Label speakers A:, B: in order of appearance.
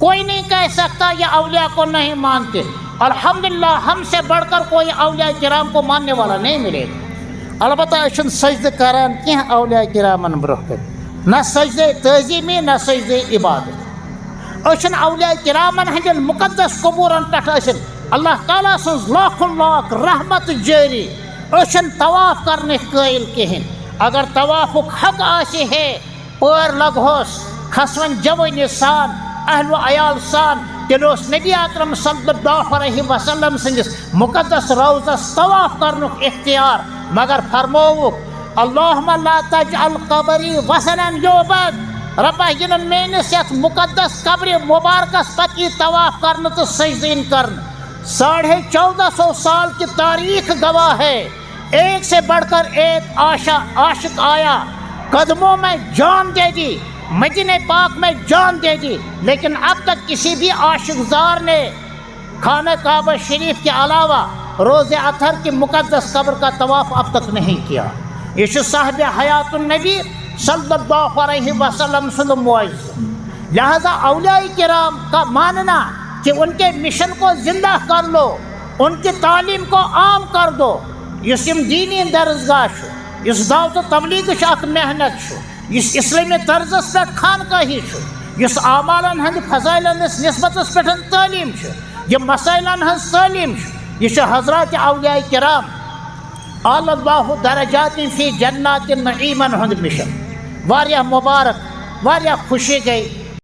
A: کوئی نہیں کہہ سکتا یہ اولیاء کو نہیں مانتے. الحمدللہ ہم سے بڑھ کر کوئی اولیاء کرام کو ماننے والا نہیں ملے گا. البتہ أسۍ سجدہ کران کینٛہہ اولیاء کرامن برونٛہہ کَنہِ، نہ سجدے تعظیمی نہ سجدے عبادت. أسۍ اولیاء کرامن ہٕنٛدٮ۪ن مقدس قبوٗرن پٮ۪ٹھ ٲسِن اللہ تعالیٰ سٕنٛز لاکھن لاکھ رحمت جٲری. أسۍ طواف کرنٕکۍ قٲیل کِہیٖنۍ. اگر طوافُک حق آسہِ ہے پٲر لگہوس کھسوَن جوٲنی سان اہل و عیال سان، تیٚلہِ اوس نبی اکرم صلی اللہ علیہ وسلم سٕنٛدِس مقدس روضس طواف کرنُک اختیار، مگر فرمووُکھ اللہُمَ لا تجعل قبری وثنا یعبد. رۄبا یہِ نہٕ میٲنِس یتھ مقدس قبرِ مبارکس پتہٕ یی طواف کرنہٕ تہٕ سجدٕ کرنہٕ. 1450 سال کی تاریخ گواہ ہے، ایک سے بڑھ کر ایک عاشق آیا، قدموں میں جان دے دی، مدینہ پاک میں جان دے دی، لیکن اب تک کسی بھی عاشق زار نے خانہ کعبہ شریف کے علاوہ روز اطہر کی مقدس قبر کا طواف اب تک نہیں کیا. یہ چھُ صاحب حیات النبی صلی اللہ علیہ وسلم سُنٛد معجزہ. لہذا اولیاء کرام کا ماننا کہ ان کے مشن کو زندہ کر لو، ان کی تعلیم کو عام کر دو. یُس یِم دینی درسگاہ چھُ، یُس دعوت و تبلیغٕچ اکھ محنت چھُ، یُس اسلامی طرزس پٮ۪ٹھ خانقاہی چھُ، یُس اعمالن ہٕنٛدِ فضٲیلن ہٕنٛدِس نسبتس پٮ۪ٹھ تعلیٖم چھُ، یِم مسائلن ہٕنٛز تعلیٖم چھُ، یہ چھُ حضرات اولیاء کرام اعلی اللہ درجات فی جنات النعیمن ہُنٛد مشن. واریاہ مبارک، واریاہ خوشی گئی